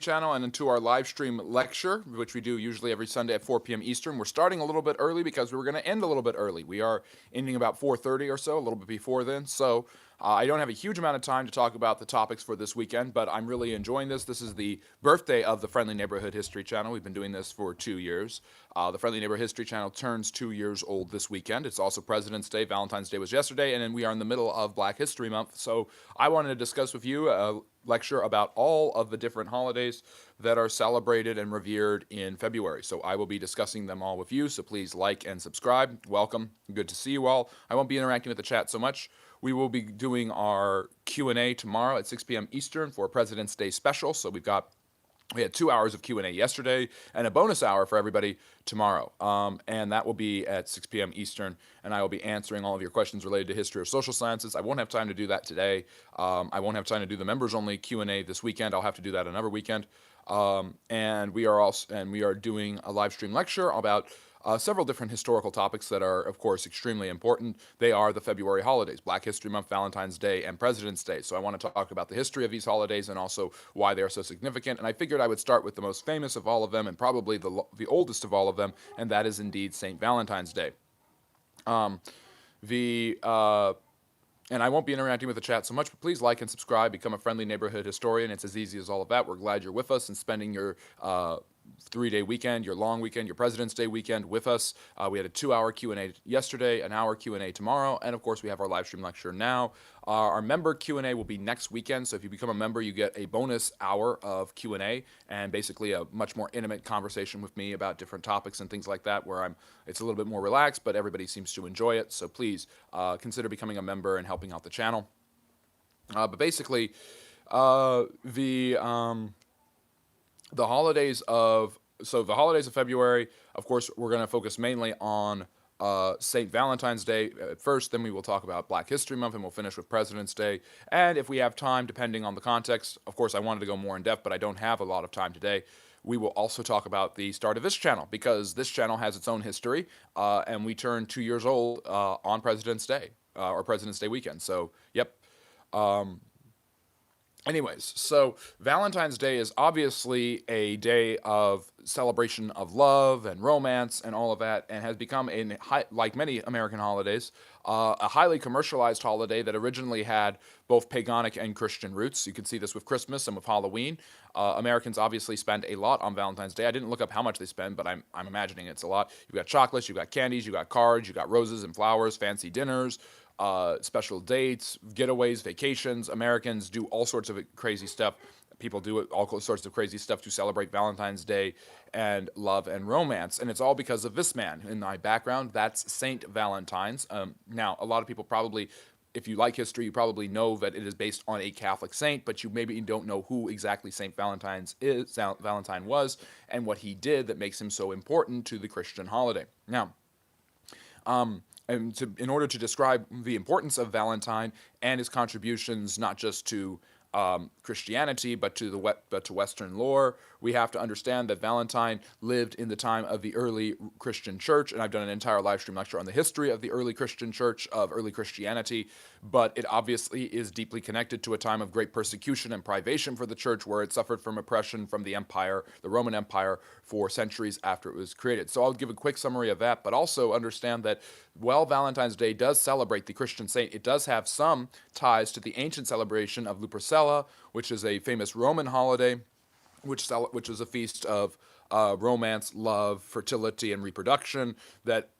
channel and into our live stream lecture, which we do usually every Sunday at 4 p.m. Eastern. We're starting a little bit early because we were going to end a little bit early. We are ending about 4:30 or so, a little bit before then. So I don't have a huge amount of time to talk about the topics for this weekend, but I'm really enjoying this. This is the birthday of the Friendly Neighborhood History Channel. We've been doing this for 2 years. The Friendly Neighborhood History Channel turns 2 years old this weekend. It's also President's Day. Valentine's Day was yesterday, and then we are in the middle of Black History Month. So I wanted to discuss with you lecture about all of the different holidays that are celebrated and revered in February. So I will be discussing them all with you. So please like and subscribe. Welcome. Good to see you all. I won't be interacting with the chat so much. We will be doing our Q&A tomorrow at 6 p.m. Eastern for President's Day special. So we had 2 hours of Q&A yesterday and a bonus hour for everybody tomorrow. And that will be at 6 p.m. Eastern, and I will be answering all of your questions related to history or social sciences. I won't have time to do that today. I won't have time to do the members-only Q&A this weekend. I'll have to do that another weekend. And we are doing a live stream lecture about several different historical topics that are, of course, extremely important. They are the February holidays: Black History Month, Valentine's Day, and President's Day. So I want to talk about the history of these holidays and also why they are so significant. And I figured I would start with the most famous of all of them and probably the oldest of all of them, and that is indeed St. Valentine's Day. The and I won't be interacting with the chat so much, but please like and subscribe, become a friendly neighborhood historian. It's as easy as all of that. We're glad you're with us and spending your 3-day weekend, your long weekend, your President's Day weekend with us. We had a 2-hour Q&A yesterday, an hour Q&A tomorrow, and of course we have our live stream lecture now. Our member Q&A will be next weekend, so if you become a member, you get a bonus hour of Q&A and basically a much more intimate conversation with me about different topics and things like that, where it's a little bit more relaxed, but everybody seems to enjoy it. So please consider becoming a member and helping out the channel. But basically, the holidays of February, of course, we're going to focus mainly on St. Valentine's Day at first, then we will talk about Black History Month, and we'll finish with President's Day. And if we have time, depending on the context, of course, I wanted to go more in depth, but I don't have a lot of time today. We will also talk about the start of this channel, because this channel has its own history, and we turned 2 years old on President's Day, or President's Day weekend. So, yep. Anyways, so Valentine's Day is obviously a day of celebration of love and romance and all of that, and has become, like many American holidays, a highly commercialized holiday that originally had both paganic and Christian roots. You can see this with Christmas and with Halloween. Americans obviously spend a lot on Valentine's Day. I didn't look up how much they spend, but I'm imagining it's a lot. You've got chocolates, you've got candies, you've got cards, you've got roses and flowers, fancy dinners, special dates, getaways, vacations. Americans do all sorts of crazy stuff. People do all sorts of crazy stuff to celebrate Valentine's Day and love and romance. And it's all because of this man in my background. That's Saint Valentine's. Now, a lot of people probably, if you like history, you probably know that it is based on a Catholic saint, but you maybe don't know who exactly Valentine was and what he did that makes him so important to the Christian holiday. Now, in order to describe the importance of Valentine and his contributions not just to Christianity but to Western lore, we have to understand that Valentine lived in the time of the early Christian church, and I've done an entire live stream lecture on the history of the early Christian church, of early Christianity, but it obviously is deeply connected to a time of great persecution and privation for the church, where it suffered from oppression from the empire, the Roman Empire, for centuries after it was created. So I'll give a quick summary of that, but also understand that while Valentine's Day does celebrate the Christian saint, it does have some ties to the ancient celebration of Lupercalia, which is a famous Roman holiday, which is a feast of romance, love, fertility, and reproduction.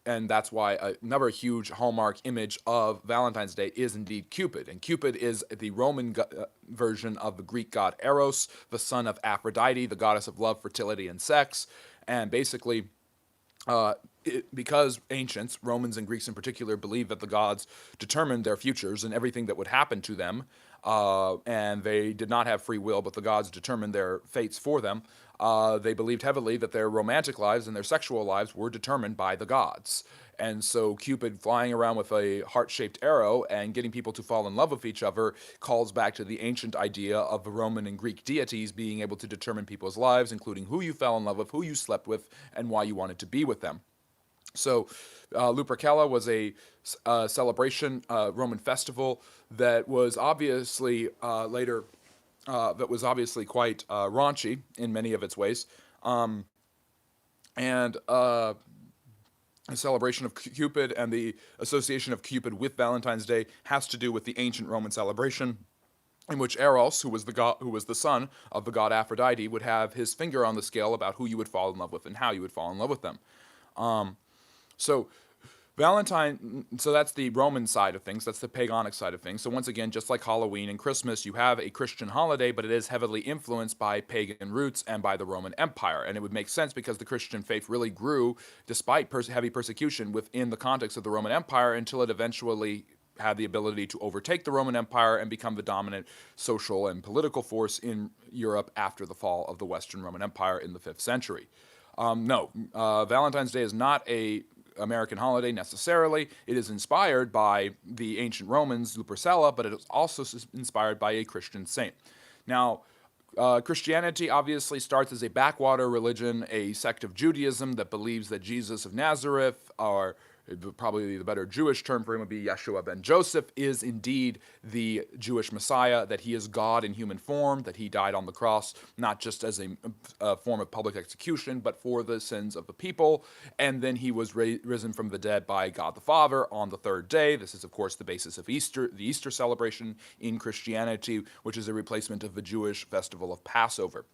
And that's why another huge hallmark image of Valentine's Day is indeed Cupid. And Cupid is the Roman version of the Greek god Eros, the son of Aphrodite, the goddess of love, fertility, and sex. And basically, because ancients, Romans and Greeks in particular, believed that the gods determined their futures and everything that would happen to them, and they did not have free will, but the gods determined their fates for them. They believed heavily that their romantic lives and their sexual lives were determined by the gods. And so Cupid flying around with a heart-shaped arrow and getting people to fall in love with each other calls back to the ancient idea of the Roman and Greek deities being able to determine people's lives, including who you fell in love with, who you slept with, and why you wanted to be with them. So Lupercalia was a celebration, Roman festival that was obviously later that was obviously quite raunchy in many of its ways. Um, and The celebration of Cupid and the association of Cupid with Valentine's Day has to do with the ancient Roman celebration in which Eros, who was the son of the god Aphrodite, would have his finger on the scale about who you would fall in love with and how you would fall in love with them. So so that's the Roman side of things, that's the paganic side of things. So once again, just like Halloween and Christmas, you have a Christian holiday, but it is heavily influenced by pagan roots and by the Roman Empire. And it would make sense because the Christian faith really grew despite heavy persecution within the context of the Roman Empire until it eventually had the ability to overtake the Roman Empire and become the dominant social and political force in Europe after the fall of the Western Roman Empire in the 5th century. No, Valentine's Day is not a American holiday necessarily. It is inspired by the ancient Romans, Lupercella, but it is also inspired by a Christian saint. Now, Christianity obviously starts as a backwater religion, a sect of Judaism that believes that Jesus of Nazareth, or probably the better Jewish term for him would be Yeshua ben Joseph, is indeed the Jewish Messiah, that he is God in human form, that he died on the cross not just as a form of public execution, but for the sins of the people, and then he was risen from the dead by God the Father on the third day. This is, of course, the basis of Easter, the Easter celebration in Christianity, which is a replacement of the Jewish festival of Passover.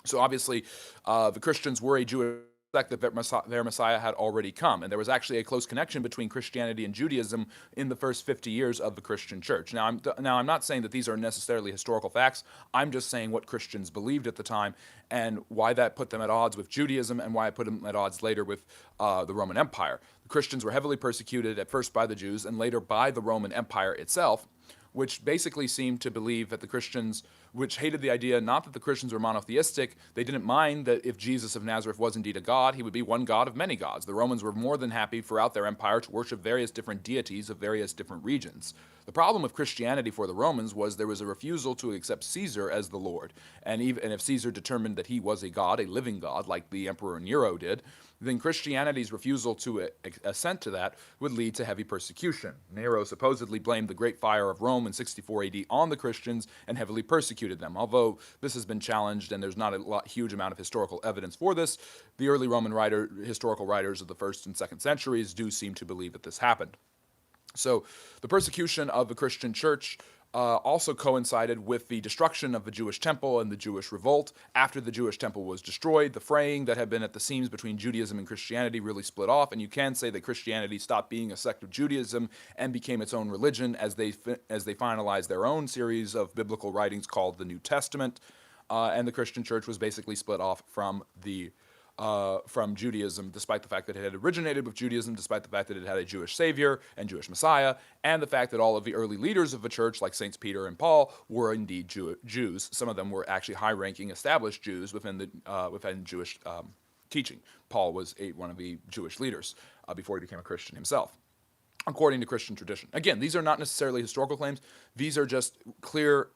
So obviously, the Christians were a Jewish sect that their Messiah had already come. And there was actually a close connection between Christianity and Judaism in the first 50 years of the Christian church. Now, I'm not saying that these are necessarily historical facts. I'm just saying what Christians believed at the time and why that put them at odds with Judaism and why it put them at odds later with the Roman Empire. The Christians were heavily persecuted at first by the Jews and later by the Roman Empire itself, which basically seemed to believe that the Christians, which hated the idea not that the Christians were monotheistic, they didn't mind that if Jesus of Nazareth was indeed a god, he would be one god of many gods. The Romans were more than happy throughout their empire to worship various different deities of various different regions. The problem with Christianity for the Romans was there was a refusal to accept Caesar as the Lord. And if Caesar determined that he was a god, a living god, like the Emperor Nero did, then Christianity's refusal to assent to that would lead to heavy persecution. Nero supposedly blamed the Great Fire of Rome in 64 AD on the Christians and heavily persecuted them. Although this has been challenged and there's not a huge amount of historical evidence for this, the early Roman historical writers of the 1st and 2nd centuries do seem to believe that this happened. So the persecution of the Christian church also coincided with the destruction of the Jewish temple and the Jewish revolt. After the Jewish temple was destroyed, the fraying that had been at the seams between Judaism and Christianity really split off, and you can say that Christianity stopped being a sect of Judaism and became its own religion as they finalized their own series of biblical writings called the New Testament, and the Christian church was basically split off from Judaism, despite the fact that it had originated with Judaism, despite the fact that it had a Jewish Savior and Jewish Messiah, and the fact that all of the early leaders of the church, like Saints Peter and Paul, were indeed Jews. Some of them were actually high-ranking established Jews within Jewish teaching. Paul was one of the Jewish leaders before he became a Christian himself, according to Christian tradition. Again, these are not necessarily historical claims. These are just clear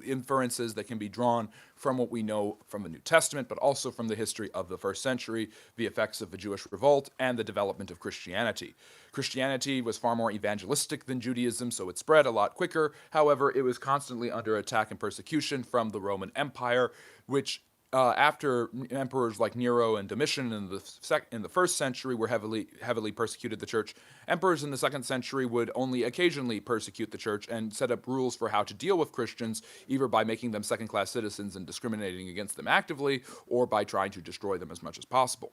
inferences that can be drawn from what we know from the New Testament, but also from the history of the 1st century, the effects of the Jewish revolt, and the development of Christianity. Christianity was far more evangelistic than Judaism, so it spread a lot quicker. However, it was constantly under attack and persecution from the Roman Empire, which after emperors like Nero and Domitian in the 1st century were heavily persecuted the church, emperors in the 2nd century would only occasionally persecute the church and set up rules for how to deal with Christians, either by making them second-class citizens and discriminating against them actively, or by trying to destroy them as much as possible.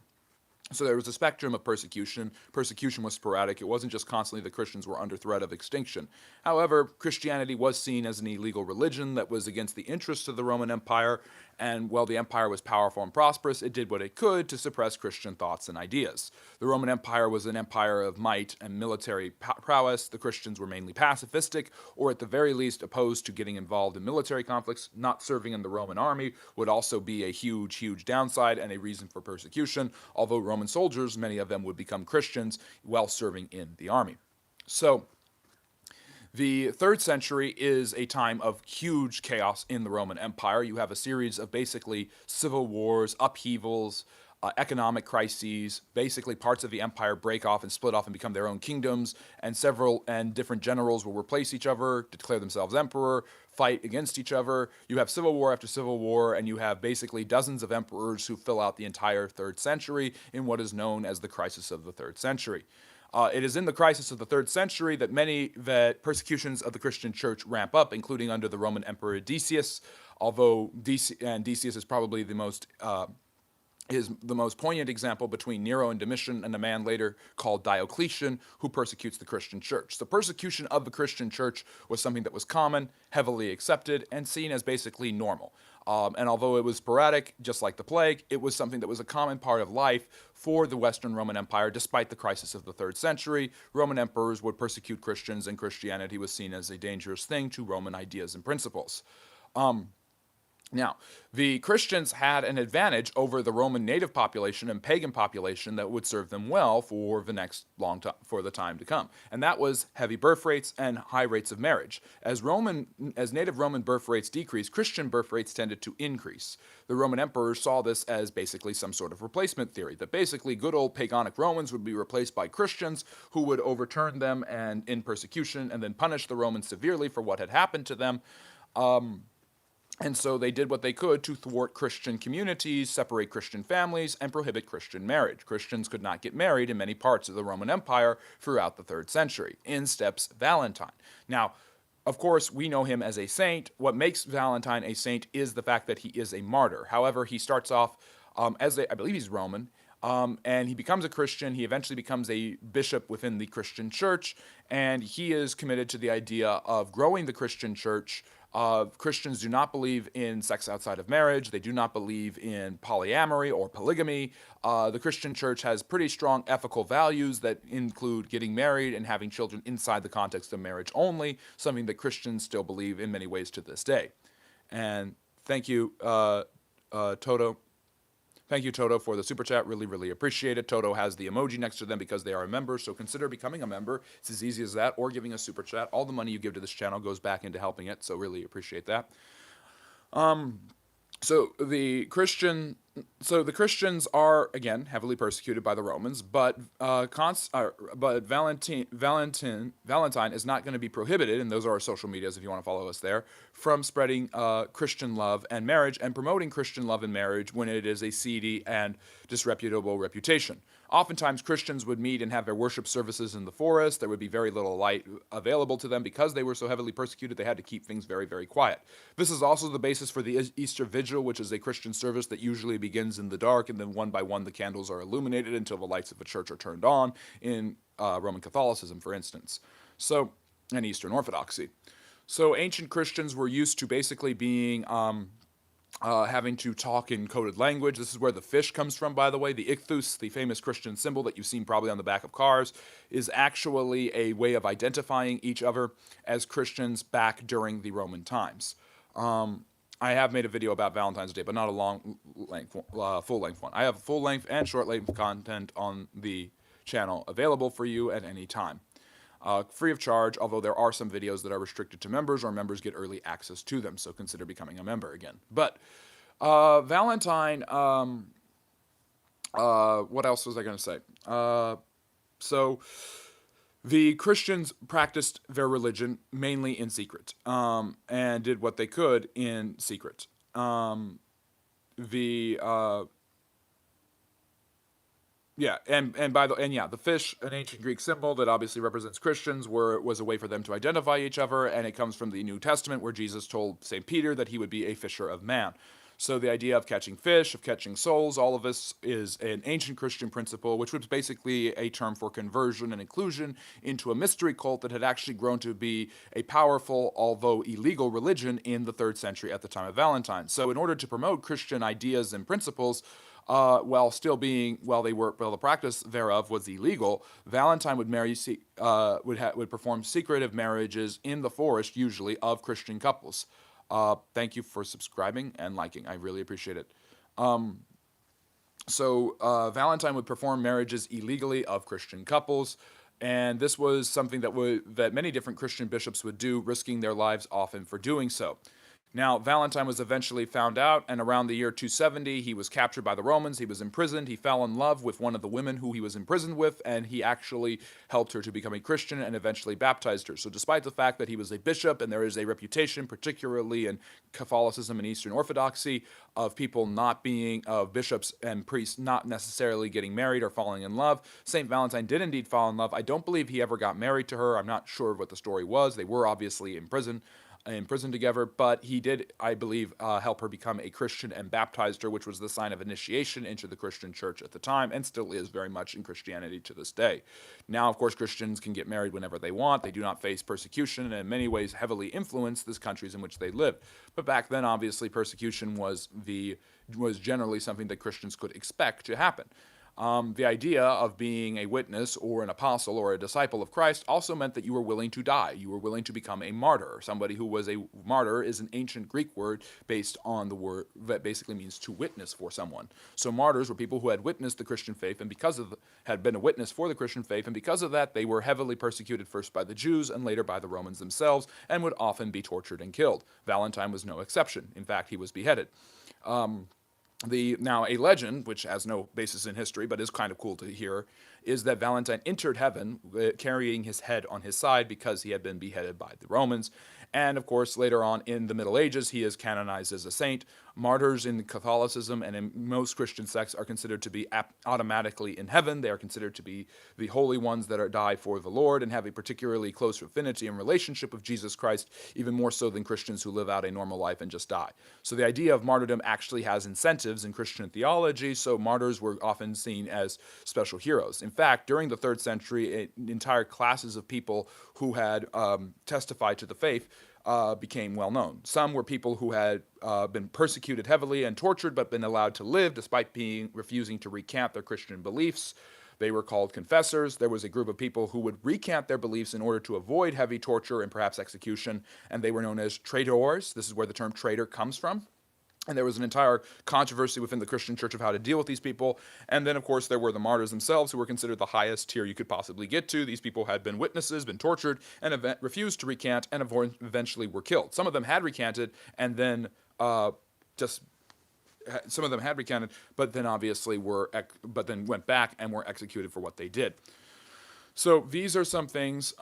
So there was a spectrum of persecution. Persecution was sporadic. It wasn't just constantly that Christians were under threat of extinction. However, Christianity was seen as an illegal religion that was against the interests of the Roman Empire, and while the empire was powerful and prosperous, it did what it could to suppress Christian thoughts and ideas. The Roman Empire was an empire of might and military prowess. The Christians were mainly pacifistic, or at the very least opposed to getting involved in military conflicts. Not serving in the Roman army would also be a huge downside and a reason for persecution, although Roman soldiers, many of them would become Christians while serving in the army. So the 3rd century is a time of huge chaos in the Roman Empire. You have a series of basically civil wars, upheavals, economic crises. Basically, parts of the empire break off and split off and become their own kingdoms, and several and different generals will replace each other, declare themselves emperor, fight against each other. You have civil war after civil war, and you have basically dozens of emperors who fill out the entire 3rd century in what is known as the crisis of the 3rd century. It is in the crisis of the 3rd century that persecutions of the Christian church ramp up, including under the Roman Emperor Decius, although Decius is probably the most poignant example between Nero and Domitian and a man later called Diocletian who persecutes the Christian church. So persecution of the Christian church was something that was common, heavily accepted, and seen as basically normal. And although it was sporadic, just like the plague, it was something that was a common part of life for the Western Roman Empire. Despite the crisis of the 3rd century, Roman emperors would persecute Christians, and Christianity was seen as a dangerous thing to Roman ideas and principles. Now, the Christians had an advantage over the Roman native population and pagan population that would serve them well for the next long time, for the time to come, and that was heavy birth rates and high rates of marriage. As native Roman birth rates decreased, Christian birth rates tended to increase. The Roman emperors saw this as basically some sort of replacement theory, that basically good old paganic Romans would be replaced by Christians who would overturn them and in persecution and then punish the Romans severely for what had happened to them. And so they did what they could to thwart Christian communities, separate Christian families, and prohibit Christian marriage. Christians could not get married in many parts of the Roman Empire throughout the 3rd century. In steps Valentine. Now, of course, we know him as a saint. What makes Valentine a saint is the fact that he is a martyr. However, he starts off I believe he's Roman, and he becomes a Christian. He eventually becomes a bishop within the Christian church, and he is committed to the idea of growing the Christian church. Christians do not believe in sex outside of marriage. They do not believe in polyamory or polygamy. The Christian church has pretty strong ethical values that include getting married and having children inside the context of marriage only, something that Christians still believe in many ways to this day. And thank you, Toto. Thank you, Toto, for the super chat. Really, really appreciate it. Toto has the emoji next to them because they are a member, so consider becoming a member. It's as easy as that, or giving a super chat. All the money you give to this channel goes back into helping it, so really appreciate that. So the Christians are again heavily persecuted by the Romans, but Valentine is not going to be prohibited, and those are our social medias if you want to follow us there, from spreading Christian love and marriage and promoting Christian love and marriage when it is a seedy and disreputable reputation. Oftentimes Christians would meet and have their worship services in the forest. There would be very little light available to them because they were so heavily persecuted. They had to keep things very, very quiet. This is also the basis for the Easter Vigil, which is a Christian service that usually begins in the dark, and then one by one the candles are illuminated until the lights of the church are turned on in Roman Catholicism, for instance, and Eastern Orthodoxy. So ancient Christians were used to basically being having to talk in coded language. This is where the fish comes from, by the way. The ichthus, the famous Christian symbol that you've seen probably on the back of cars, is actually a way of identifying each other as Christians back during the Roman times. I have made a video about Valentine's Day, but not a full-length one. I have full-length and short-length content on the channel available for you at any time. Free of charge, although there are some videos that are restricted to members, or members get early access to them, so consider becoming a member again. But Valentine, what else was I going to say? So the Christians practiced their religion mainly in secret, and did what they could in secret. The fish, an ancient Greek symbol that obviously represents Christians, was a way for them to identify each other, and it comes from the New Testament where Jesus told St. Peter that he would be a fisher of man. So the idea of catching fish, of catching souls, all of this is an ancient Christian principle, which was basically a term for conversion and inclusion into a mystery cult that had actually grown to be a powerful, although illegal, religion in the 3rd century at the time of Valentine. So in order to promote Christian ideas and principles, while the practice thereof was illegal, Valentine would would perform secretive marriages in the forest, usually of Christian couples. Thank you for subscribing and liking. I really appreciate it. Valentine would perform marriages illegally of Christian couples, and this was something that many different Christian bishops would do, risking their lives often for doing so. Now, Valentine was eventually found out, and around the year 270, he was captured by the Romans. He was imprisoned. He fell in love with one of the women who he was imprisoned with, and he actually helped her to become a Christian and eventually baptized her. So, despite the fact that he was a bishop, and there is a reputation, particularly in Catholicism and Eastern Orthodoxy, of people not being, of bishops and priests not necessarily getting married or falling in love, St. Valentine did indeed fall in love. I don't believe he ever got married to her. I'm not sure what the story was. They were obviously in prison together, but he did, I believe, help her become a Christian and baptized her, which was the sign of initiation into the Christian church at the time and still is very much in Christianity to this day. Now, of course, Christians can get married whenever they want. They do not face persecution and in many ways heavily influence the countries in which they live. But back then, obviously, persecution was generally something that Christians could expect to happen. The idea of being a witness or an apostle or a disciple of Christ also meant that you were willing to die. You were willing to become a martyr. Somebody who was a martyr is an ancient Greek word based on the word that basically means to witness for someone. So martyrs were people who had witnessed the Christian faith and had been a witness for the Christian faith, and because of that, they were heavily persecuted first by the Jews and later by the Romans themselves, and would often be tortured and killed. Valentine was no exception. In fact, he was beheaded. Now, a legend, which has no basis in history but is kind of cool to hear, is that Valentine entered heaven carrying his head on his side because he had been beheaded by the Romans. And of course, later on in the Middle Ages, he is canonized as a saint. Martyrs in Catholicism and in most Christian sects are considered to be automatically in heaven. They are considered to be the holy ones that die for the Lord and have a particularly close affinity and relationship with Jesus Christ, even more so than Christians who live out a normal life and just die. So the idea of martyrdom actually has incentives in Christian theology, so martyrs were often seen as special heroes. In fact, during the 3rd century, entire classes of people who had testified to the faith became well known. Some were people who had been persecuted heavily and tortured but been allowed to live despite refusing to recant their Christian beliefs. They were called confessors. There was a group of people who would recant their beliefs in order to avoid heavy torture and perhaps execution, and they were known as traitors. This is where the term traitor comes from. And there was an entire controversy within the Christian church of how to deal with these people. And then, of course, there were the martyrs themselves, who were considered the highest tier you could possibly get to. These people had been witnesses, been tortured, and refused to recant, and eventually were killed. Some of them had recanted, and then some of them had recanted, but then obviously went back and were executed for what they did. So these are some things.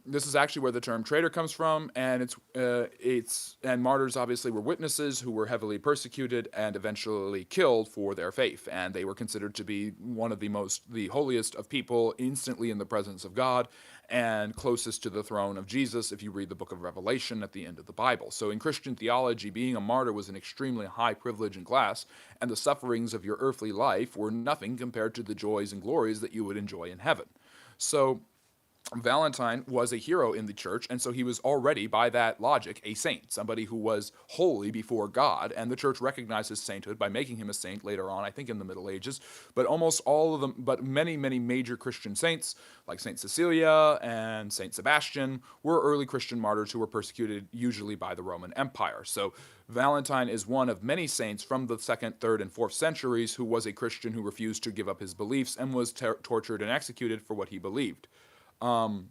This is actually where the term traitor comes from, and and martyrs obviously were witnesses who were heavily persecuted and eventually killed for their faith, and they were considered to be one of the holiest of people, instantly in the presence of God, and closest to the throne of Jesus if you read the book of Revelation at the end of the Bible. So in Christian theology, being a martyr was an extremely high privilege and class, and the sufferings of your earthly life were nothing compared to the joys and glories that you would enjoy in heaven. So Valentine was a hero in the church, and so he was already, by that logic, a saint, somebody who was holy before God, and the church recognized his sainthood by making him a saint later on, I think in the Middle Ages. But many, many major Christian saints, like Saint Cecilia and Saint Sebastian, were early Christian martyrs who were persecuted usually by the Roman Empire. So Valentine is one of many saints from the 2nd, 3rd, and 4th centuries who was a Christian who refused to give up his beliefs and was tortured and executed for what he believed. Now,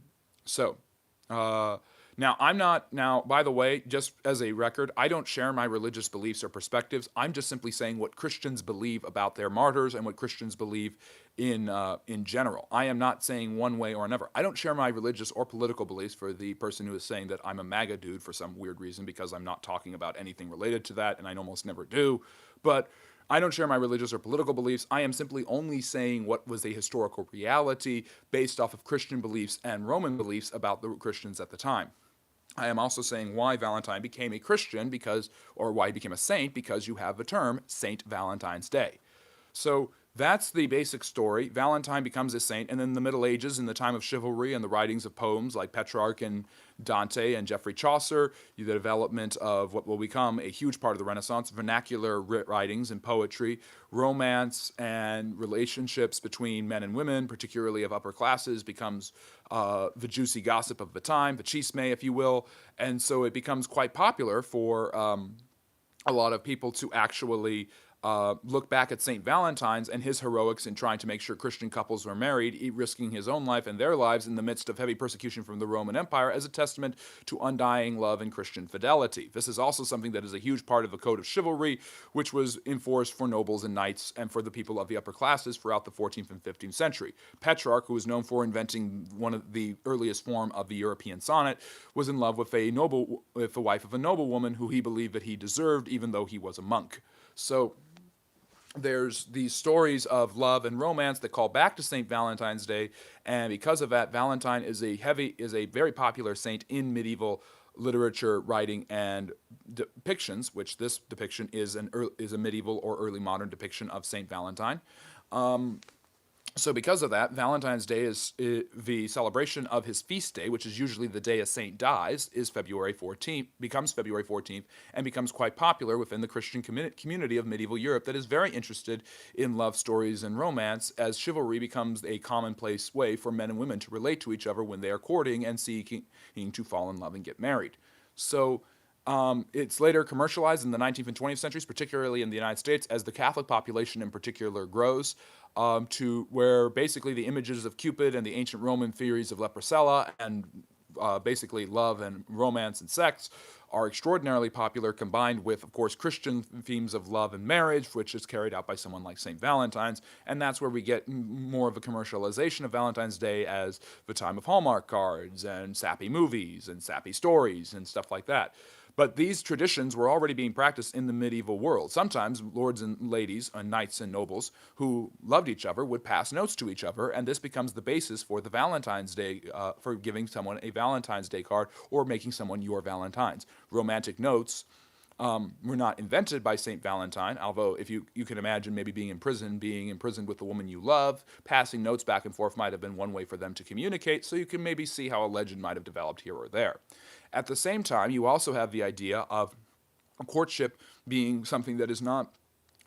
by the way, just as a record, I don't share my religious beliefs or perspectives. I'm just simply saying what Christians believe about their martyrs and what Christians believe in general. I am not saying one way or another. I don't share my religious or political beliefs for the person who is saying that I'm a MAGA dude for some weird reason, because I'm not talking about anything related to that, and I almost never do. But I don't share my religious or political beliefs. I am simply only saying what was a historical reality based off of Christian beliefs and Roman beliefs about the Christians at the time. I am also saying why Valentine became a Christian or why he became a saint, because you have the term Saint Valentine's Day. So that's the basic story. Valentine becomes a saint, and then in the Middle Ages, in the time of chivalry and the writings of poems like Petrarch and Dante and Geoffrey Chaucer, the development of what will become a huge part of the Renaissance, vernacular writings and poetry, romance and relationships between men and women, particularly of upper classes, becomes the juicy gossip of the time, the chisme, if you will, and so it becomes quite popular for a lot of people to actually look back at St. Valentine's and his heroics in trying to make sure Christian couples were married, risking his own life and their lives in the midst of heavy persecution from the Roman Empire as a testament to undying love and Christian fidelity. This is also something that is a huge part of the code of chivalry, which was enforced for nobles and knights and for the people of the upper classes throughout the 14th and 15th century. Petrarch, who was known for inventing one of the earliest form of the European sonnet, was in love with the wife of a noblewoman who he believed that he deserved, even though he was a monk. So there's these stories of love and romance that call back to St. Valentine's Day, and because of that, Valentine is a very popular saint in medieval literature, writing, and depictions. Which this depiction is a medieval or early modern depiction of St. Valentine. So because of that, Valentine's Day is the celebration of his feast day, which is usually the day a saint dies, becomes February 14th, and becomes quite popular within the Christian community of medieval Europe that is very interested in love stories and romance, as chivalry becomes a commonplace way for men and women to relate to each other when they are courting and seeking to fall in love and get married. So it's later commercialized in the 19th and 20th centuries, particularly in the United States, as the Catholic population in particular grows, to where basically the images of Cupid and the ancient Roman theories of leprosella and basically love and romance and sex are extraordinarily popular, combined with, of course, Christian themes of love and marriage, which is carried out by someone like St. Valentine's. And that's where we get more of a commercialization of Valentine's Day as the time of Hallmark cards and sappy movies and sappy stories and stuff like that. But these traditions were already being practiced in the medieval world. Sometimes lords and ladies, knights and nobles who loved each other would pass notes to each other, and this becomes the basis for the Valentine's Day, for giving someone a Valentine's Day card or making someone your Valentine's. Romantic notes were not invented by St. Valentine, although if you can imagine maybe being imprisoned with the woman you love, passing notes back and forth might have been one way for them to communicate, so you can maybe see how a legend might have developed here or there. At the same time, you also have the idea of courtship being something that is not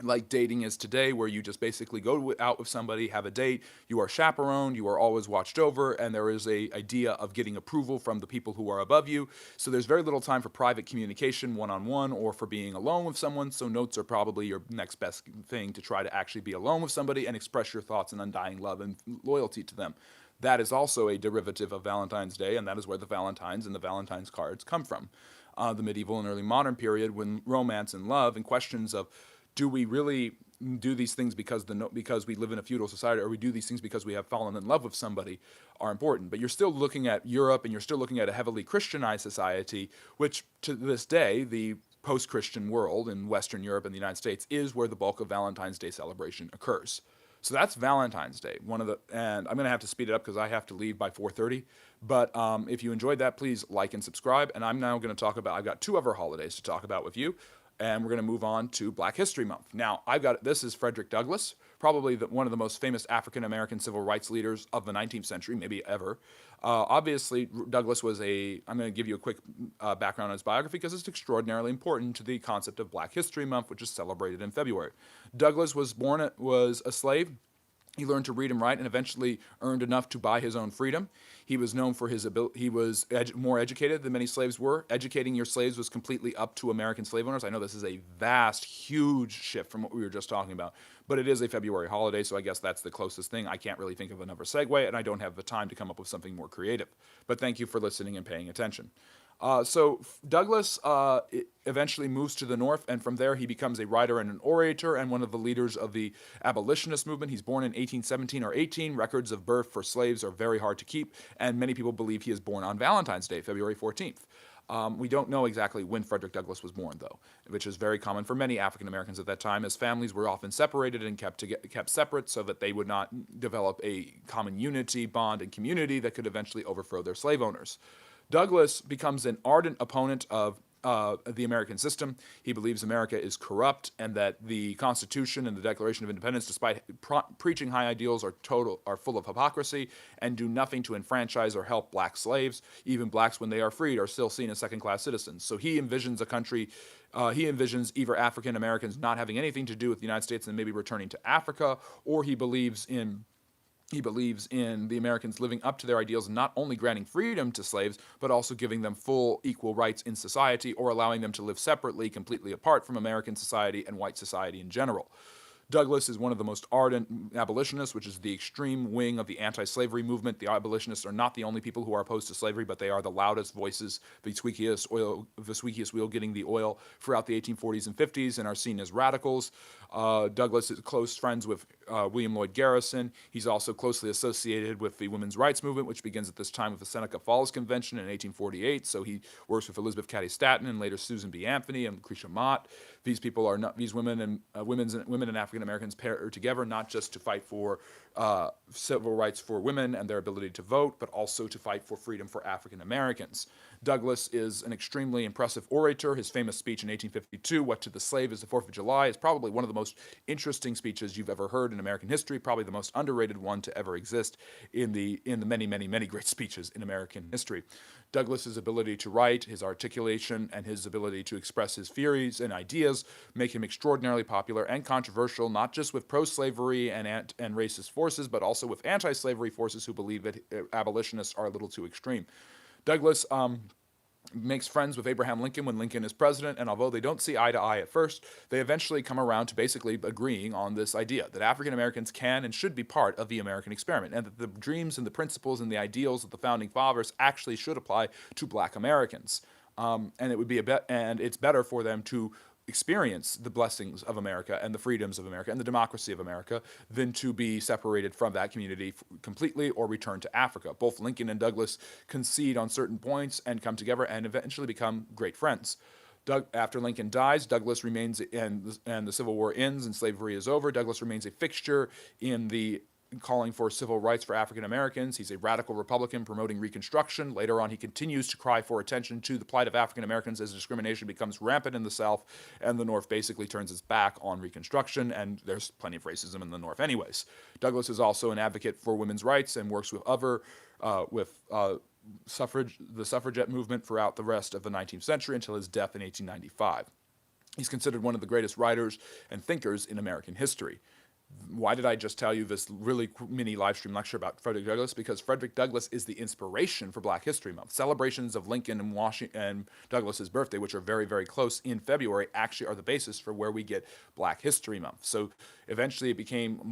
like dating is today, where you just basically go out with somebody, have a date, you are chaperoned, you are always watched over, and there is a idea of getting approval from the people who are above you. So there's very little time for private communication one-on-one or for being alone with someone, so notes are probably your next best thing to try to actually be alone with somebody and express your thoughts and undying love and loyalty to them. That is also a derivative of Valentine's Day, and that is where the Valentines and the Valentine's cards come from. The medieval and early modern period, when romance and love and questions of do we really do these things because we live in a feudal society, or we do these things because we have fallen in love with somebody, are important. But you're still looking at Europe, and you're still looking at a heavily Christianized society, which to this day, the post-Christian world in Western Europe and the United States is where the bulk of Valentine's Day celebration occurs. So that's Valentine's Day. And I'm going to have to speed it up because I have to leave by 4:30. But if you enjoyed that, please like and subscribe. And I'm now going to talk about, I've got two other holidays to talk about with you. And we're going to move on to Black History Month. Now, this is Frederick Douglass, probably one of the most famous African-American civil rights leaders of the 19th century, maybe ever. Obviously, Douglass was I'm going to give you a quick background on his biography because it's extraordinarily important to the concept of Black History Month, which is celebrated in February. Douglass was a slave. He learned to read and write and eventually earned enough to buy his own freedom. He was known for his ability. He was more educated than many slaves were. Educating your slaves was completely up to American slave owners. I know this is a vast, huge shift from what we were just talking about, but it is a February holiday, so I guess that's the closest thing. I can't really think of another segue, and I don't have the time to come up with something more creative. But thank you for listening and paying attention. So Douglass eventually moves to the North, and from there he becomes a writer and an orator and one of the leaders of the abolitionist movement. He's born in 1817 or 18. Records of birth for slaves are very hard to keep, and many people believe he is born on Valentine's Day, February 14th. We don't know exactly when Frederick Douglass was born, though, which is very common for many African Americans at that time, as families were often separated and kept separate so that they would not develop a common unity, bond, and community that could eventually overthrow their slave owners. Douglass becomes an ardent opponent of the American system. He believes America is corrupt and that the Constitution and the Declaration of Independence, despite preaching high ideals, are full of hypocrisy and do nothing to enfranchise or help black slaves. Even blacks, when they are freed, are still seen as second-class citizens. So he envisions he envisions either African Americans not having anything to do with the United States and maybe returning to Africa, or he believes in He believes in the Americans living up to their ideals and not only granting freedom to slaves, but also giving them full equal rights in society or allowing them to live separately, completely apart from American society and white society in general. Douglass is one of the most ardent abolitionists, which is the extreme wing of the anti-slavery movement. The abolitionists are not the only people who are opposed to slavery, but they are the loudest voices, the squeakiest wheel getting the oil throughout the 1840s and 50s, and are seen as radicals. Douglass is close friends with William Lloyd Garrison. He's also closely associated with the women's rights movement, which begins at this time with the Seneca Falls Convention in 1848. So he works with Elizabeth Cady Stanton and later Susan B. Anthony and Lucretia Mott. These people are not these women and women and African Americans pair together not just to fight for civil rights for women and their ability to vote, but also to fight for freedom for African Americans. Douglass is an extremely impressive orator. His famous speech in 1852, "What to the Slave is the Fourth of July," is probably one of the most interesting speeches you've ever heard in American history, probably the most underrated one to ever exist in the many great speeches in American history. Douglass's ability to write, his articulation, and his ability to express his theories and ideas make him extraordinarily popular and controversial, not just with pro-slavery and racist forces, but also with anti-slavery forces who believe that abolitionists are a little too extreme. Douglass makes friends with Abraham Lincoln when Lincoln is president, and although they don't see eye to eye at first, they eventually come around to basically agreeing on this idea that African Americans can and should be part of the American experiment, and that the dreams and the principles and the ideals of the founding fathers actually should apply to Black Americans. And it would be and it's better for them to experience the blessings of America and the freedoms of America and the democracy of America than to be separated from that community completely or return to Africa. Both Lincoln and Douglass concede on certain points and come together and eventually become great friends. After Lincoln dies, Douglass remains, and the Civil War ends and slavery is over. Douglass remains a fixture in the calling for civil rights for African Americans. He's a radical Republican promoting Reconstruction. Later on, he continues to cry for attention to the plight of African Americans as discrimination becomes rampant in the South, and the North basically turns its back on Reconstruction, and there's plenty of racism in the North anyways. Douglass is also an advocate for women's rights and works with the suffragette movement throughout the rest of the 19th century until his death in 1895. He's considered one of the greatest writers and thinkers in American history. Why did I just tell you this really mini live stream lecture about Frederick Douglass? Because Frederick Douglass is the inspiration for Black History Month. Celebrations of Lincoln and Douglass's birthday, which are very, very close in February, actually are the basis for where we get Black History Month. So eventually it became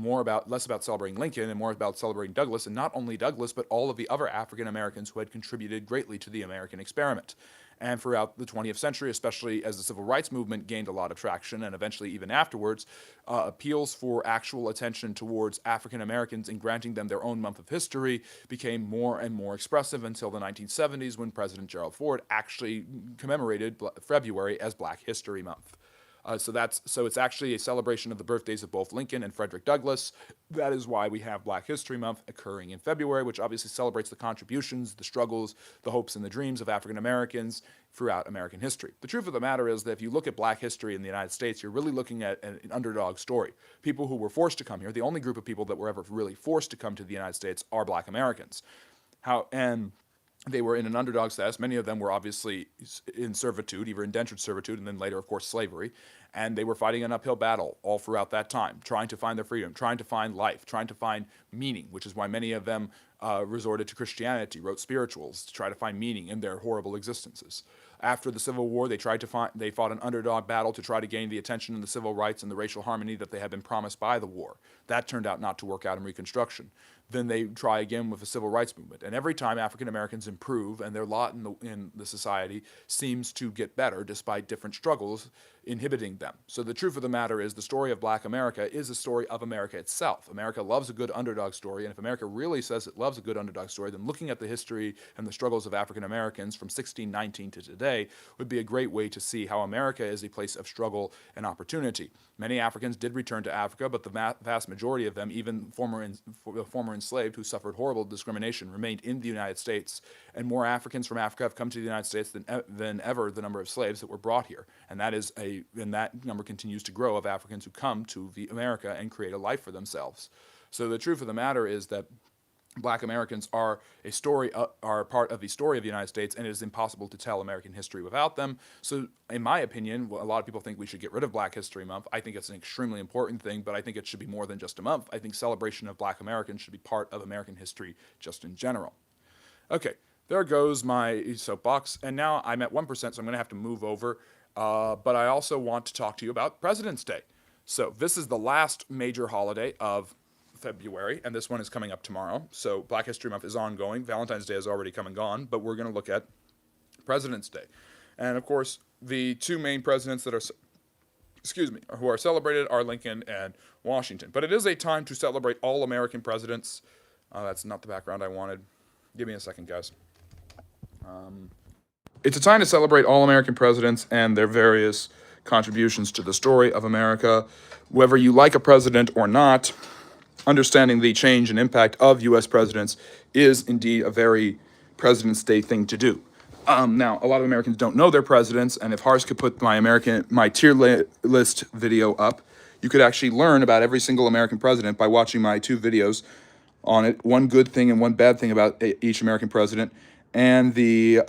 less about celebrating Lincoln and more about celebrating Douglass, and not only Douglass, but all of the other African Americans who had contributed greatly to the American experiment. And throughout the 20th century, especially as the civil rights movement gained a lot of traction, and eventually even afterwards, appeals for actual attention towards African Americans and granting them their own month of history became more and more expressive until the 1970s, when President Gerald Ford actually commemorated February as Black History Month. So it's actually a celebration of the birthdays of both Lincoln and Frederick Douglass. That is why we have Black History Month occurring in February, which obviously celebrates the contributions, the struggles, the hopes, and the dreams of African Americans throughout American history. The truth of the matter is that if you look at Black history in the United States, you're really looking at an underdog story. People who were forced to come here, the only group of people that were ever really forced to come to the United States are Black Americans. They were in an underdog status. Many of them were obviously in servitude, either indentured servitude, and then later, of course, slavery. And they were fighting an uphill battle all throughout that time, trying to find their freedom, trying to find life, trying to find meaning, which is why many of them resorted to Christianity, wrote spirituals to try to find meaning in their horrible existences. After the Civil War, they fought an underdog battle to try to gain the attention and the civil rights and the racial harmony that they had been promised by the war. That turned out not to work out in Reconstruction. Then they try again with the civil rights movement. And every time African Americans improve and their lot in the society seems to get better despite different struggles inhibiting them. So the truth of the matter is the story of Black America is a story of America itself. America loves a good underdog story, and if America really says it loves a good underdog story, then looking at the history and the struggles of African Americans from 1619 to today would be a great way to see how America is a place of struggle and opportunity. Many Africans did return to Africa, but the vast majority of them, even former enslaved who suffered horrible discrimination, remained in the United States. And more Africans from Africa have come to the United States than ever the number of slaves that were brought here. And that number continues to grow of Africans who come to America and create a life for themselves. So the truth of the matter is that Black Americans are are part of the story of the United States, and it is impossible to tell American history without them. So, in my opinion, a lot of people think we should get rid of Black History Month. I think it's an extremely important thing, but I think it should be more than just a month. I think celebration of Black Americans should be part of American history just in general. Okay, there goes my soapbox, and now I'm at 1%, so I'm going to have to move over. But I also want to talk to you about President's Day. So, this is the last major holiday of February, and this one is coming up tomorrow. So Black History Month is ongoing. Valentine's Day has already come and gone, but we're going to look at President's Day. And of course, the two main presidents that are, who are celebrated are Lincoln and Washington. But it is a time to celebrate all American presidents. That's not the background I wanted. Give me a second, guys. It's a time to celebrate all American presidents and their various contributions to the story of America. Whether you like a president or not, understanding the change and impact of U.S. presidents is indeed a very President's Day thing to do. Now, a lot of Americans don't know their presidents, and if Hars could put my tier list video up, you could actually learn about every single American president by watching my two videos on it, one good thing and one bad thing about each American president, and the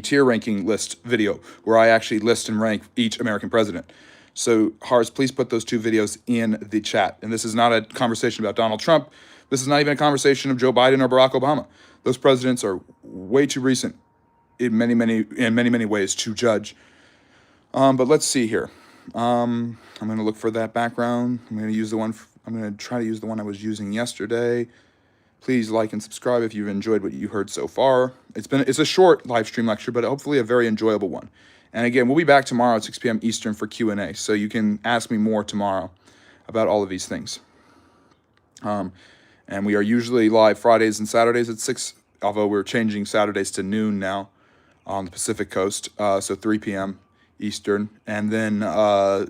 tier ranking list video, where I actually list and rank each American president. So, Hars, please put those two videos in the chat. And this is not a conversation about Donald Trump. This is not even a conversation of Joe Biden or Barack Obama. Those presidents are way too recent in many ways to judge. But let's see here. I'm going to look for that background. I'm going to try to use the one I was using yesterday. Please like and subscribe if you've enjoyed what you heard so far. It's a short live stream lecture, but hopefully a very enjoyable one. And again, we'll be back tomorrow at 6 p.m. Eastern for Q&A, so you can ask me more tomorrow about all of these things. And we are usually live Fridays and Saturdays at 6, although we're changing Saturdays to noon now on the Pacific Coast, so 3 p.m. Eastern. And then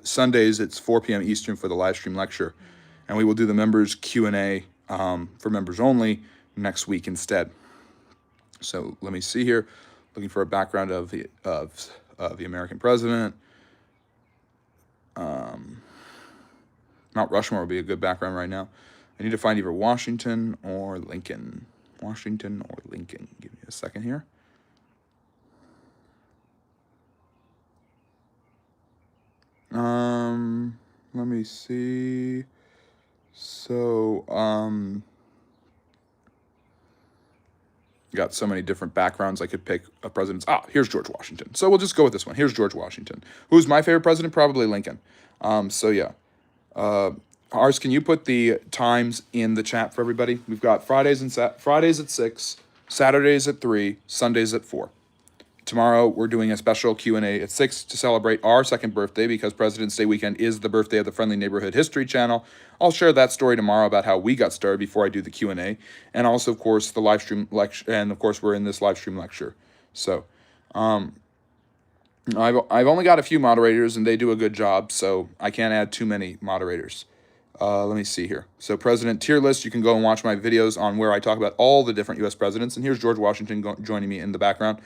Sundays, it's 4 p.m. Eastern for the live stream lecture. And we will do the members Q&A for members only next week instead. So let me see here, looking for a background of the American president. Mount Rushmore would be a good background right now. I need to find either Washington or Lincoln. Washington or Lincoln. Give me a second here. Let me see. So, got so many different backgrounds I could pick a president's. Here's George Washington. So we'll just go with this one. Here's George Washington. Who's my favorite president? Probably Lincoln. So yeah. Ars, can you put the times in the chat for everybody? We've got Fridays at 6, Saturdays at 3, Sundays at 4. Tomorrow we're doing a special Q&A at 6 to celebrate our second birthday, because President's Day weekend is the birthday of the Friendly Neighborhood History Channel. I'll share that story tomorrow about how we got started before I do the Q&A, and also, of course, the live stream lecture, and of course we're in this live stream lecture. So, I've only got a few moderators, and they do a good job, so I can't add too many moderators. Let me see here. So president tier list, you can go and watch my videos on where I talk about all the different U.S. presidents, and here's George Washington joining me in the background.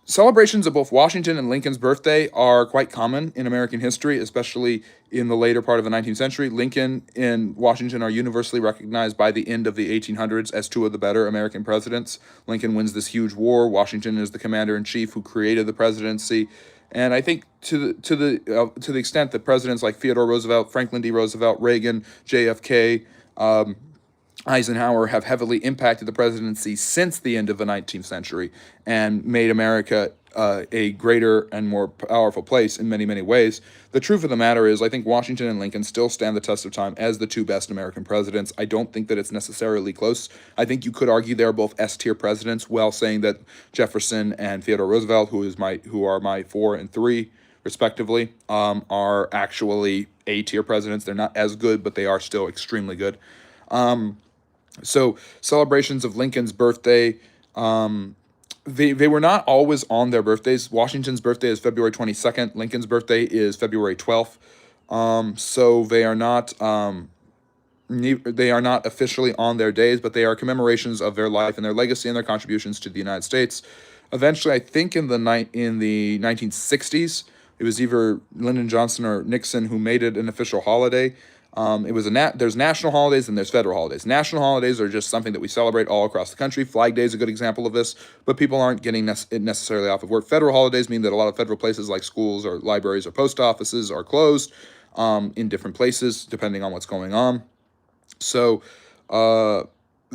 Celebrations of both Washington and Lincoln's birthday are quite common in American history, especially in the later part of the 19th century. Lincoln and Washington are universally recognized by the end of the 1800s as two of the better American presidents. Lincoln wins this huge war. Washington is the commander-in-chief who created the presidency. And I think to the extent that presidents like Theodore Roosevelt, Franklin D. Roosevelt, Reagan, JFK, Eisenhower have heavily impacted the presidency since the end of the 19th century and made America a greater and more powerful place in many, many ways. The truth of the matter is, I think Washington and Lincoln still stand the test of time as the two best American presidents. I don't think that it's necessarily close. I think you could argue they're both S-tier presidents, while saying that Jefferson and Theodore Roosevelt, who are my 4 and 3 respectively, are actually A-tier presidents. They're not as good, but they are still extremely good. So celebrations of Lincoln's birthday, they were not always on their birthdays. Washington's birthday is February 22nd. Lincoln's birthday is February 12th. So they are not officially on their days, but they are commemorations of their life and their legacy and their contributions to the United States. Eventually, I think in the 1960s, it was either Lyndon Johnson or Nixon who made it an official holiday. There's national holidays and there's federal holidays. National holidays are just something that we celebrate all across the country. Flag Day is a good example of this, but people aren't getting it necessarily off of work. Federal holidays mean that a lot of federal places like schools or libraries or post offices are closed in different places depending on what's going on. So,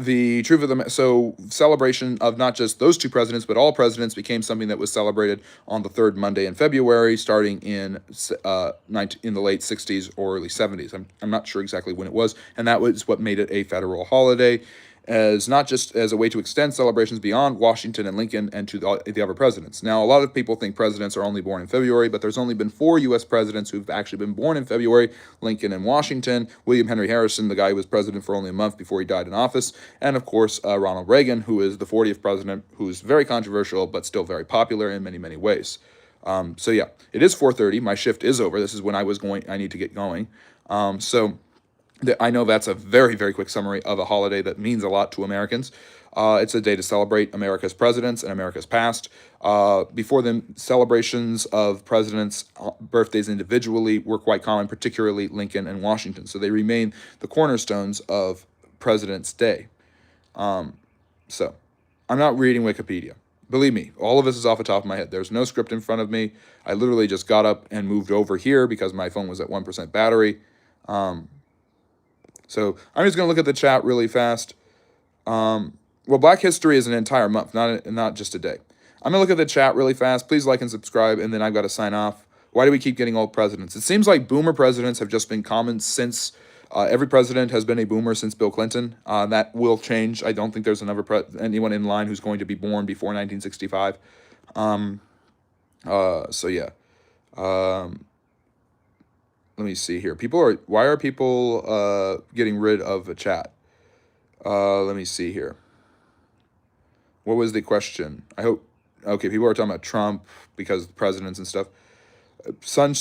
the truth of the so celebration of not just those two presidents but all presidents became something that was celebrated on the third Monday in February, starting in in the late 60s or early 70s. I'm not sure exactly when it was, and that was what made it a federal holiday, as not just as a way to extend celebrations beyond Washington and Lincoln and to the other presidents. Now, a lot of people think presidents are only born in February, but there's only been 4 U.S. presidents who've actually been born in February: Lincoln and Washington, William Henry Harrison, the guy who was president for only a month before he died in office, and of course, Ronald Reagan, who is the 40th president, who's very controversial, but still very popular in many, many ways. So yeah, it is 4:30. My shift is over. This is when I need to get going. I know that's a very, very quick summary of a holiday that means a lot to Americans. It's a day to celebrate America's presidents and America's past. Before them, celebrations of presidents' birthdays individually were quite common, particularly Lincoln and Washington. So they remain the cornerstones of President's Day. So I'm not reading Wikipedia. Believe me, all of this is off the top of my head. There's no script in front of me. I literally just got up and moved over here because my phone was at 1% battery. So I'm just going to look at the chat really fast. Well, Black History is an entire month, not just a day. I'm going to look at the chat really fast. Please like and subscribe, and then I've got to sign off. Why do we keep getting old presidents? It seems like boomer presidents have just been common since every president has been a boomer since Bill Clinton. That will change. I don't think there's anyone in line who's going to be born before 1965. So yeah. Let me see here. Why are people getting rid of a chat? Let me see here. What was the question? Okay, people are talking about Trump because of the presidents and stuff. Son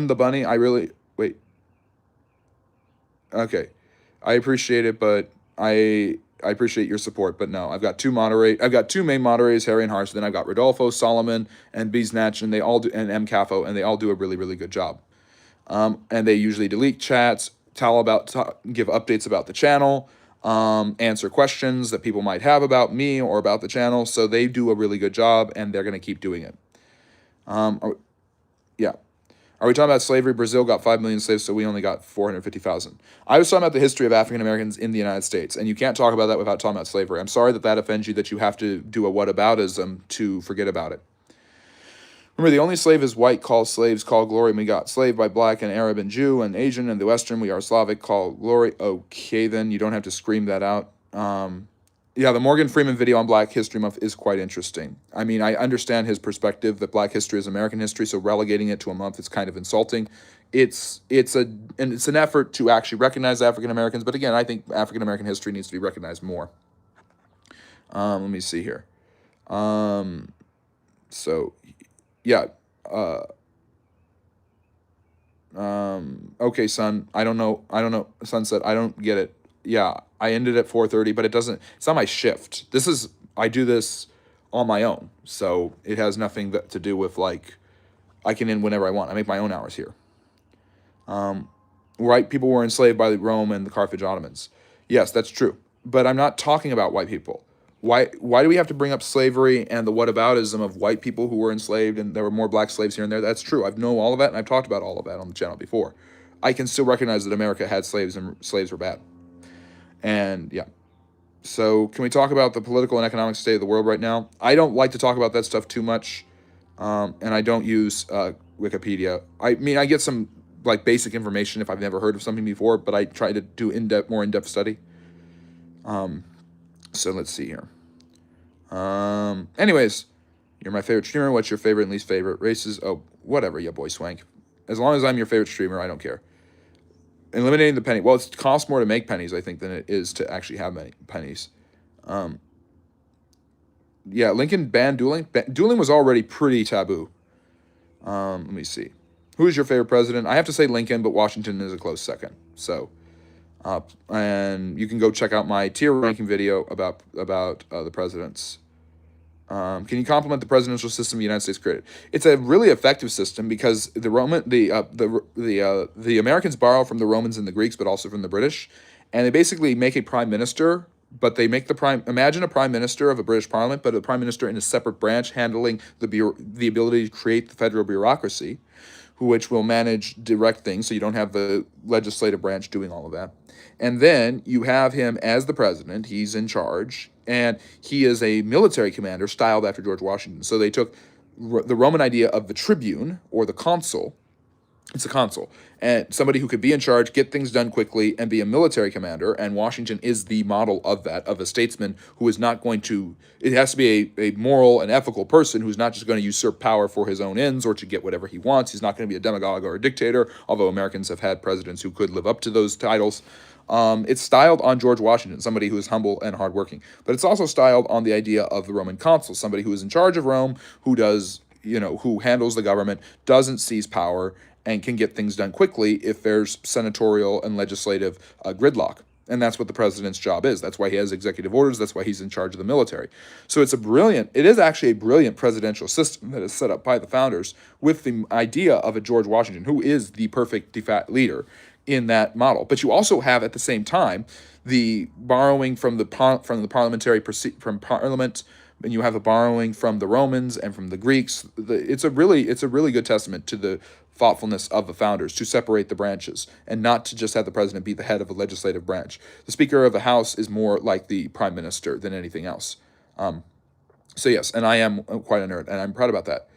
the bunny, wait. Okay. I appreciate it, but I appreciate your support, but no. I've got two main moderators, Harry and Harsh. Then I've got Rodolfo, Solomon, and Beesnatch, and M. Caffo, and they all do a really, really good job. And they usually delete chats, give updates about the channel, answer questions that people might have about me or about the channel. So they do a really good job, and they're going to keep doing it. Yeah. Are we talking about slavery? Brazil got 5 million slaves, so we only got 450,000. I was talking about the history of African Americans in the United States, and you can't talk about that without talking about slavery. I'm sorry that offends you, that you have to do a whataboutism to forget about it. Remember, the only slave is white, called slaves, called glory, and we got slaved by black and Arab and Jew and Asian and the Western. We are Slavic, called glory. Okay, then, you don't have to scream that out. Yeah, the Morgan Freeman video on Black History Month is quite interesting. I mean, I understand his perspective that Black history is American history, so relegating it to a month is kind of insulting. It's an effort to actually recognize African Americans, but again, I think African American history needs to be recognized more. Let me see here. So, yeah. Okay, son. I don't know. Son said, I don't get it. Yeah, I ended at 4:30, but it's not my shift. I do this on my own. So it has nothing to do with, like, I can end whenever I want. I make my own hours here. White people were enslaved by Rome and the Carthage Ottomans. Yes, that's true. But I'm not talking about white people. Why do we have to bring up slavery and the whataboutism of white people who were enslaved and there were more black slaves here and there? That's true. I know all of that, and I've talked about all of that on the channel before. I can still recognize that America had slaves and slaves were bad. And yeah. So can we talk about the political and economic state of the world right now? I don't like to talk about that stuff too much, and I don't use Wikipedia. I mean, I get some like basic information if I've never heard of something before, but I try to do more in-depth study. So let's see here. Anyways, you're my favorite streamer. What's your favorite and least favorite races? Oh, whatever, yeah, boy swank. As long as I'm your favorite streamer, I don't care. Eliminating the penny. Well, it costs more to make pennies, I think, than it is to actually have many pennies. Yeah, Lincoln banned dueling. Dueling was already pretty taboo. Let me see. Who is your favorite president? I have to say Lincoln, but Washington is a close second. So, and you can go check out my tier ranking video about the presidents. Can you complement the presidential system the United States created? It's a really effective system because the Americans borrow from the Romans and the Greeks, but also from the British, and they basically make a prime minister. But they make the prime. Imagine a prime minister of a British Parliament, but a prime minister in a separate branch handling the ability to create the federal bureaucracy, which will manage direct things. So you don't have the legislative branch doing all of that. And then you have him as the president. He's in charge, and he is a military commander styled after George Washington. So they took the Roman idea of the tribune or the consul. It's a consul, and somebody who could be in charge, get things done quickly, and be a military commander. And Washington is the model of that, of a statesman who is not going to, it has to be a moral and ethical person who's not just going to usurp power for his own ends or to get whatever he wants. He's not going to be a demagogue or a dictator, although Americans have had presidents who could live up to those titles. It's styled on George Washington, somebody who is humble and hardworking. But it's also styled on the idea of the Roman consul, somebody who is in charge of Rome, who does, who handles the government, doesn't seize power, and can get things done quickly if there's senatorial and legislative gridlock. And that's what the president's job is. That's why he has executive orders. That's why he's in charge of the military. So it is actually a brilliant presidential system that is set up by the founders with the idea of a George Washington, who is the perfect de facto leader in that model. But you also have at the same time the borrowing from from Parliament, and you have the borrowing from the Romans and from the Greeks. It's a really good testament to the thoughtfulness of the founders to separate the branches and not to just have the president be the head of a legislative branch. The Speaker of the House is more like the prime minister than anything else. So yes, and I am quite a nerd, and I'm proud about that.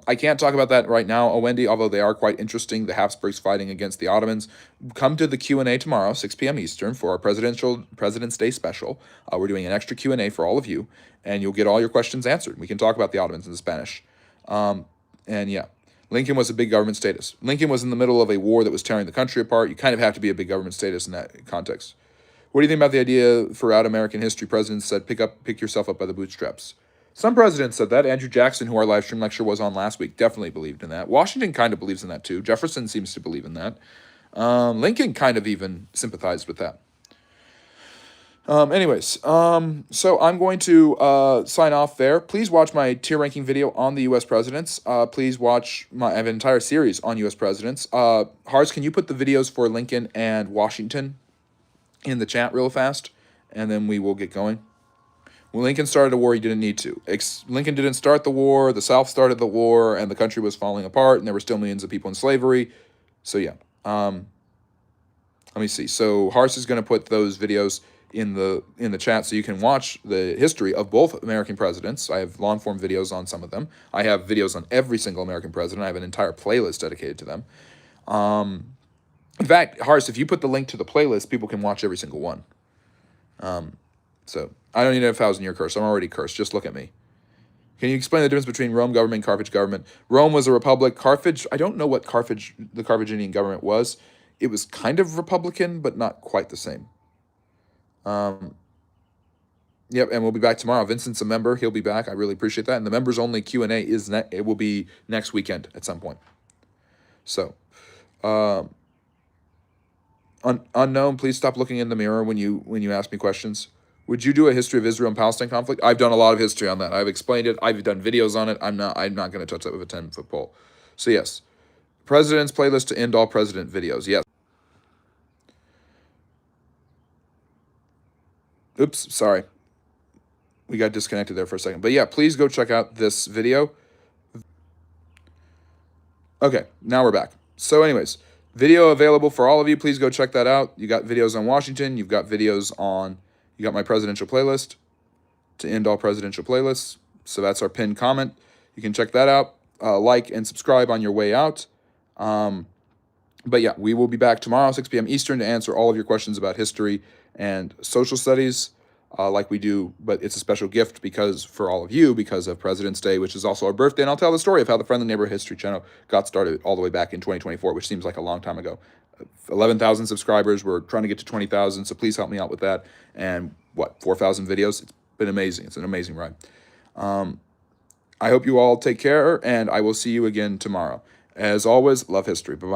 I can't talk about that right now, Wendy, although they are quite interesting, the Habsburgs fighting against the Ottomans. Come to the Q&A tomorrow, 6 p.m. Eastern, for our President's Day special. We're doing an extra Q&A for all of you, and you'll get all your questions answered. We can talk about the Ottomans in Spanish. And yeah, Lincoln was a big government status. Lincoln was in the middle of a war that was tearing the country apart. You kind of have to be a big government status in that context. What do you think about the idea throughout American history, presidents said, pick yourself up by the bootstraps? Some presidents said that. Andrew Jackson, who our live stream lecture was on last week, definitely believed in that. Washington kind of believes in that too. Jefferson seems to believe in that. Lincoln kind of even sympathized with that. So I'm going to sign off there. Please watch my tier ranking video on the U.S. presidents. Please watch I have an entire series on U.S. presidents. Hars, can you put the videos for Lincoln and Washington in the chat real fast? And then we will get going. When Lincoln started a war, he didn't need to. Lincoln didn't start the war, the South started the war, and the country was falling apart, and there were still millions of people in slavery. So yeah. Let me see. So Hars is going to put those videos in the chat so you can watch the history of both American presidents. I have long-form videos on some of them. I have videos on every single American president. I have an entire playlist dedicated to them. In fact, Hars, if you put the link to the playlist, people can watch every single one. So I don't need a 1,000-year curse. I'm already cursed. Just look at me. Can you explain the difference between Rome government and Carthage government? Rome was a republic. Carthage, I don't know what the Carthaginian government was. It was kind of republican, but not quite the same. Yep, and we'll be back tomorrow. Vincent's a member. He'll be back. I really appreciate that. And the members-only Q&A it will be next weekend at some point. So, unknown, please stop looking in the mirror when you ask me questions. Would you do a history of Israel and Palestine conflict? I've done a lot of history on that. I've explained it. I've done videos on it. I'm not going to touch that with a 10-foot pole. So yes, president's playlist to end all president videos. Yes. Oops, sorry. We got disconnected there for a second. But yeah, please go check out this video. Okay, now we're back. So anyways, video available for all of you. Please go check that out. You got videos on Washington. You got my presidential playlist to end all presidential playlists. So that's our pinned comment. You can check that out. Like and subscribe on your way out. But yeah, we will be back tomorrow, 6 p.m. Eastern, to answer all of your questions about history and social studies like we do. But it's a special gift for all of you because of President's Day, which is also our birthday. And I'll tell the story of how the Friendly Neighborhood History channel got started all the way back in 2024, which seems like a long time ago. 11,000 subscribers. We're trying to get to 20,000, so please help me out with that. And 4,000 videos? It's been amazing. It's an amazing ride. I hope you all take care, and I will see you again tomorrow. As always, love history. Bye-bye.